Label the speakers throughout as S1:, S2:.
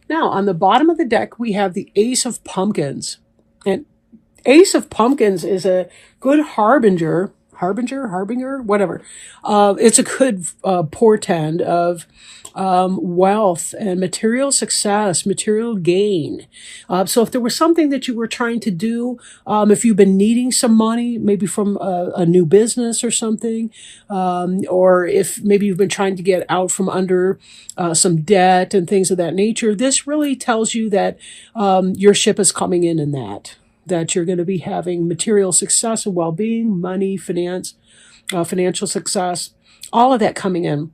S1: Now, on the bottom of the deck, we have the Ace of Pumpkins. And Ace of Pumpkins is a good harbinger, whatever. It's a good portend of wealth and material success, material gain. So if there was something that you were trying to do, if you've been needing some money, maybe from a new business or something, or if maybe you've been trying to get out from under some debt and things of that nature, this really tells you that your ship is coming in that you're going to be having material success and well-being, money, finance, financial success, all of that coming in,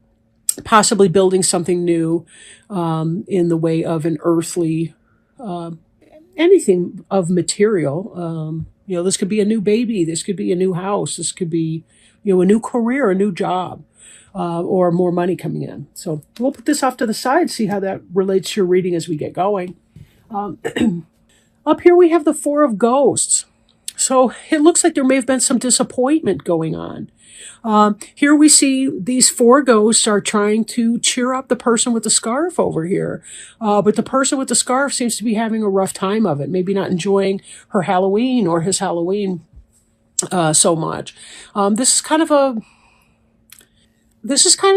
S1: possibly building something new in the way of an earthly, anything of material. This could be a new baby. This could be a new house. This could be, a new career, a new job, or more money coming in. So we'll put this off to the side, see how that relates to your reading as we get going. Up here we have the Four of Ghosts. So it looks like there may have been some disappointment going on. Here we see these four ghosts are trying to cheer up the person with the scarf over here. But the person with the scarf seems to be having a rough time of it, maybe not enjoying her Halloween or his Halloween so much. This is kind of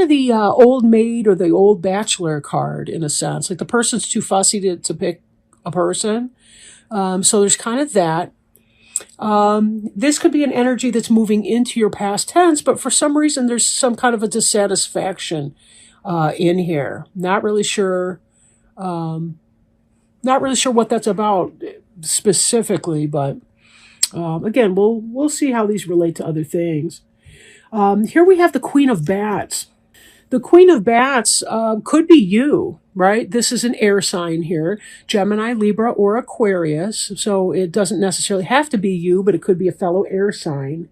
S1: the old maid or the old bachelor card in a sense. Like the person's too fussy to pick a person. So there's kind of that. This could be an energy that's moving into your past tense, but for some reason there's some kind of a dissatisfaction in here. Not really sure what that's about specifically, but again, we'll see how these relate to other things. Here we have the Queen of Bats. The Queen of Bats could be you, right? This is an air sign here, Gemini, Libra, or Aquarius. So it doesn't necessarily have to be you, but it could be a fellow air sign.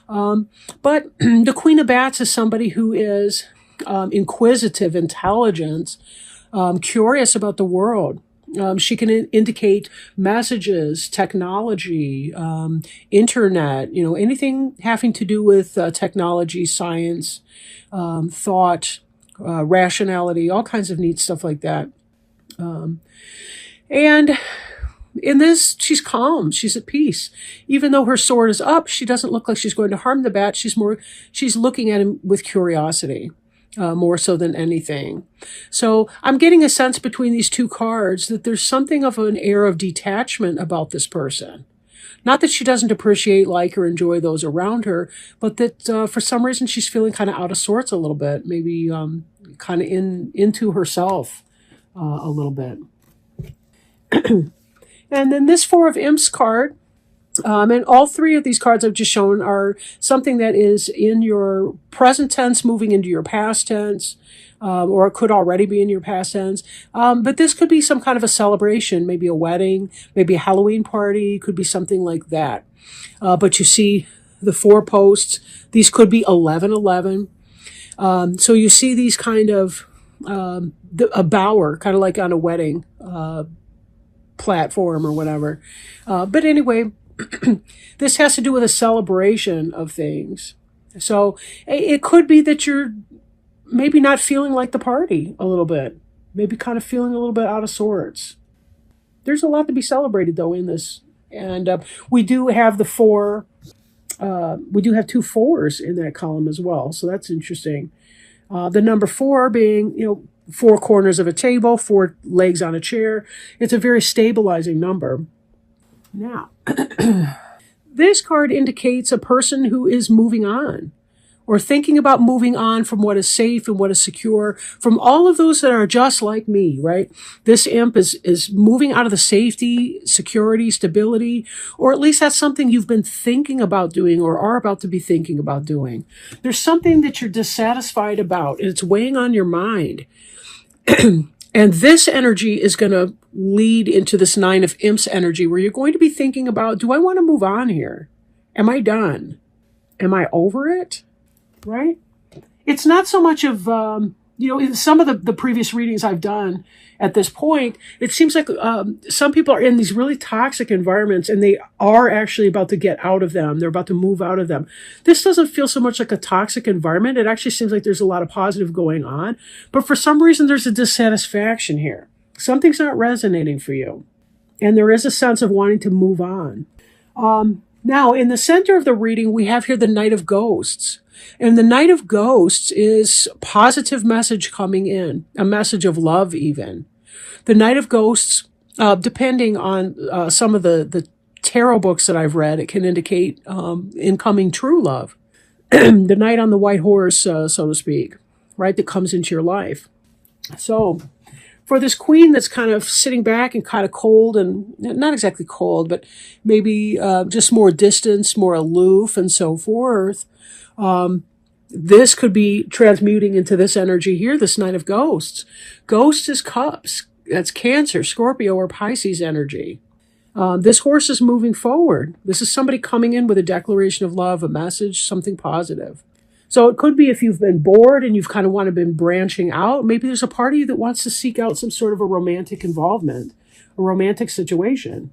S1: But the Queen of Bats is somebody who is inquisitive, intelligent, curious about the world. She can indicate messages, technology, internet, anything having to do with technology, science, thought, rationality, all kinds of neat stuff like that. And in this, she's calm. She's at peace. Even though her sword is up, she doesn't look like she's going to harm the bat. She's looking at him with curiosity. More so than anything. So I'm getting a sense between these two cards that there's something of an air of detachment about this person. Not that she doesn't appreciate, like, or enjoy those around her, but that for some reason she's feeling kind of out of sorts a little bit, maybe kind of into herself a little bit. And then this Four of Imps card, and all three of these cards I've just shown are something that is in your present tense, moving into your past tense, or it could already be in your past tense. But this could be some kind of a celebration, maybe a wedding, maybe a Halloween party, could be something like that. But you see the four posts, these could be 1111. So you see these kind of, a bower, kind of like on a wedding platform or whatever. But anyway, this has to do with a celebration of things. So it could be that you're maybe not feeling like the party a little bit. Maybe kind of feeling a little bit out of sorts. There's a lot to be celebrated, though, in this. And we do have we do have two fours in that column as well. So that's interesting. The number 4 being, 4 corners of a table, 4 legs on a chair. It's a very stabilizing number. Now, this card indicates a person who is moving on or thinking about moving on from what is safe and what is secure, from all of those that are just like me, right? This imp is moving out of the safety, security, stability, or at least that's something you've been thinking about doing or are about to be thinking about doing. There's something that you're dissatisfied about, and it's weighing on your mind. And this energy is going to lead into this 9 of Imps energy where you're going to be thinking about, do I want to move on here? Am I done? Am I over it? Right? It's not so much of, in some of the previous readings I've done at this point, it seems like some people are in these really toxic environments and they are actually about to get out of them. They're about to move out of them. This doesn't feel so much like a toxic environment. It actually seems like there's a lot of positive going on. But for some reason, there's a dissatisfaction here. Something's not resonating for you. And there is a sense of wanting to move on. Now, in the center of the reading, we have here the Knight of Ghosts. And the Knight of Ghosts is positive message coming in, a message of love even. The Knight of Ghosts, depending on some of the tarot books that I've read, it can indicate incoming true love. The knight on the white horse, so to speak, right, that comes into your life. So for this queen that's kind of sitting back and kind of cold, and not exactly cold, but maybe just more distance, more aloof and so forth, this could be transmuting into this energy here, this Knight of Ghosts. Ghost is cups. That's Cancer, Scorpio, or Pisces energy. This horse is moving forward. This is somebody coming in with a declaration of love, a message, something positive. So it could be if you've been bored and you've kind of been branching out, maybe there's a part of you that wants to seek out some sort of a romantic involvement, a romantic situation.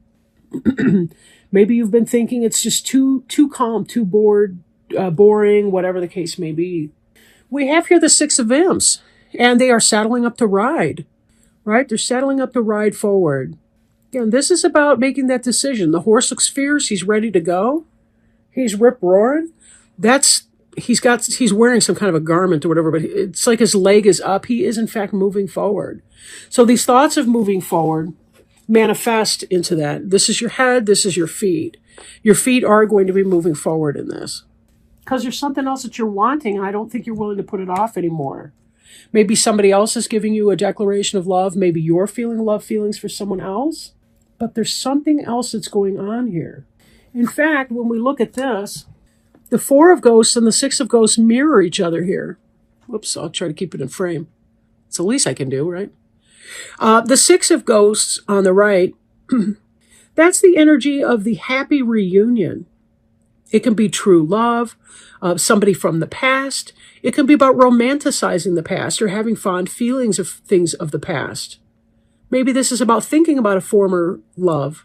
S1: Maybe you've been thinking it's just too calm, too bored, boring, whatever the case may be. We have here the Six of Imps, and they are saddling up to ride, right? They're saddling up to ride forward. Again, this is about making that decision. The horse looks fierce. He's ready to go. He's rip-roaring. He's wearing some kind of a garment or whatever, but it's like his leg is up. He is, in fact, moving forward. So these thoughts of moving forward manifest into that. This is your head. This is your feet. Your feet are going to be moving forward in this because there's something else that you're wanting, and I don't think you're willing to put it off anymore. Maybe somebody else is giving you a declaration of love. Maybe you're feeling love feelings for someone else. But there's something else that's going on here. In fact, when we look at this, the Four of Ghosts and the Six of Ghosts mirror each other here. Whoops, I'll try to keep it in frame. It's the least I can do, right? The Six of Ghosts on the right, that's the energy of the happy reunion. It can be true love, somebody from the past. It can be about romanticizing the past or having fond feelings of things of the past. Maybe this is about thinking about a former love.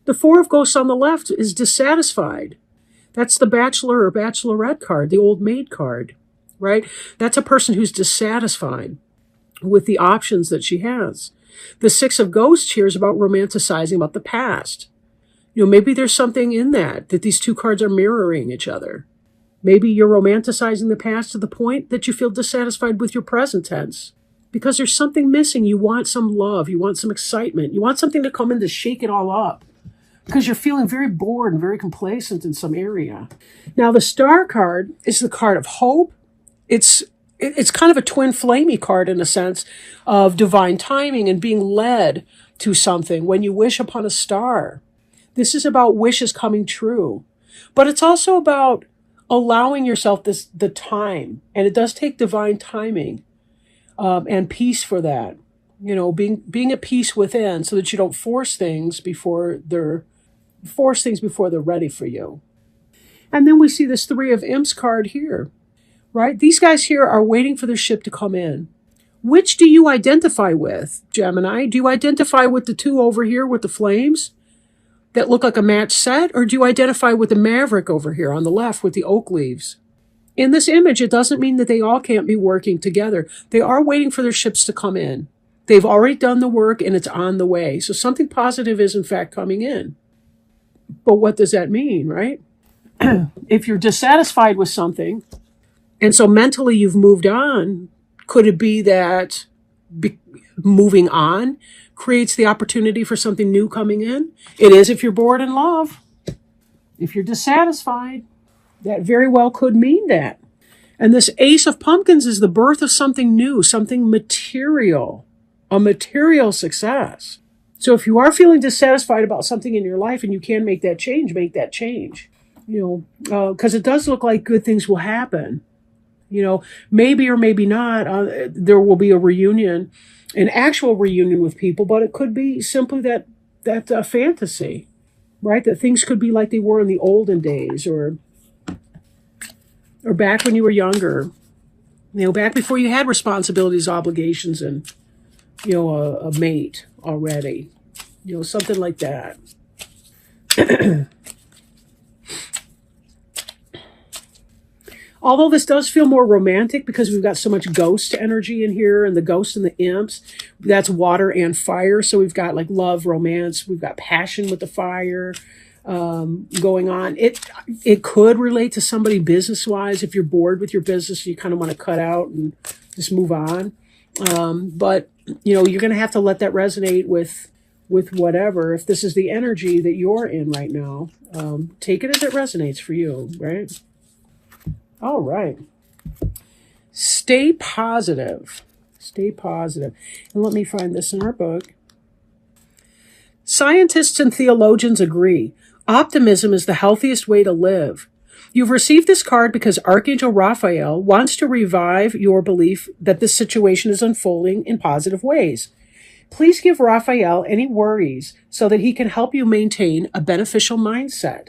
S1: The Four of Ghosts on the left is dissatisfied. That's the Bachelor or Bachelorette card, the old maid card, right? That's a person who's dissatisfied with the options that she has. The Six of Ghosts here is about romanticizing about the past. You know, maybe there's something in that these two cards are mirroring each other. Maybe you're romanticizing the past to the point that you feel dissatisfied with your present tense. Because there's something missing. You want some love. You want some excitement. You want something to come in to shake it all up. Because you're feeling very bored and very complacent in some area. Now, the Star card is the card of hope. It's kind of a twin flamey card in a sense of divine timing and being led to something when you wish upon a star. This is about wishes coming true. But it's also about allowing yourself the time. And it does take divine timing. And peace for that, you know, being at peace within so that you don't force things before they're ready for you. And then we see this Three of Imps card here, right? These guys here are waiting for their ship to come in. Which do you identify with, Gemini? Do you identify with the two over here with the flames that look like a match set? Or do you identify with the Maverick over here on the left with the oak leaves? In this image, it doesn't mean that they all can't be working together. They are waiting for their ships to come in. They've already done the work and it's on the way. So something positive is in fact coming in. But what does that mean, right? If you're dissatisfied with something, and so mentally you've moved on, could it be that moving on creates the opportunity for something new coming in? It is if you're bored in love. If you're dissatisfied, that very well could mean that. And this Ace of Pumpkins is the birth of something new, something material, a material success. So if you are feeling dissatisfied about something in your life and you can make that change, make that change. You know, because it does look like good things will happen. You know, maybe or maybe not, there will be a reunion, an actual reunion with people, but it could be simply that fantasy, right? That things could be like they were in the olden days or back when you were younger, you know, back before you had responsibilities, obligations, and, you know, a mate already, you know, something like that. Although this does feel more romantic because we've got so much ghost energy in here, and the ghost and the imps, that's water and fire. So we've got like love, romance, we've got passion with the fire going on. It could relate to somebody business wise. If you're bored with your business, you kind of want to cut out and just move on. But you know, you're going to have to let that resonate with whatever. If this is the energy that you're in right now, take it as it resonates for you, right? All right. Stay positive. Stay positive. And let me find this in our book. Scientists and theologians agree. Optimism is the healthiest way to live. You've received this card because Archangel Raphael wants to revive your belief that this situation is unfolding in positive ways. Please give Raphael any worries so that he can help you maintain a beneficial mindset.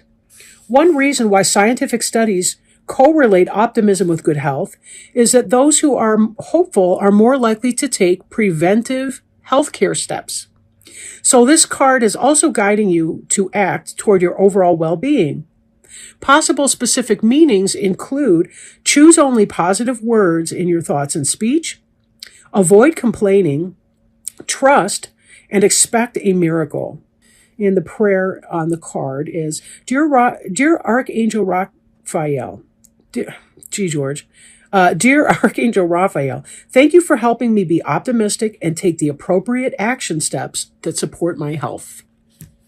S1: One reason why scientific studies correlate optimism with good health is that those who are hopeful are more likely to take preventive healthcare steps. So this card is also guiding you to act toward your overall well-being. Possible specific meanings include choose only positive words in your thoughts and speech, avoid complaining, trust, and expect a miracle. And the prayer on the card is, Dear Archangel Raphael, Dear Archangel Raphael, thank you for helping me be optimistic and take the appropriate action steps that support my health.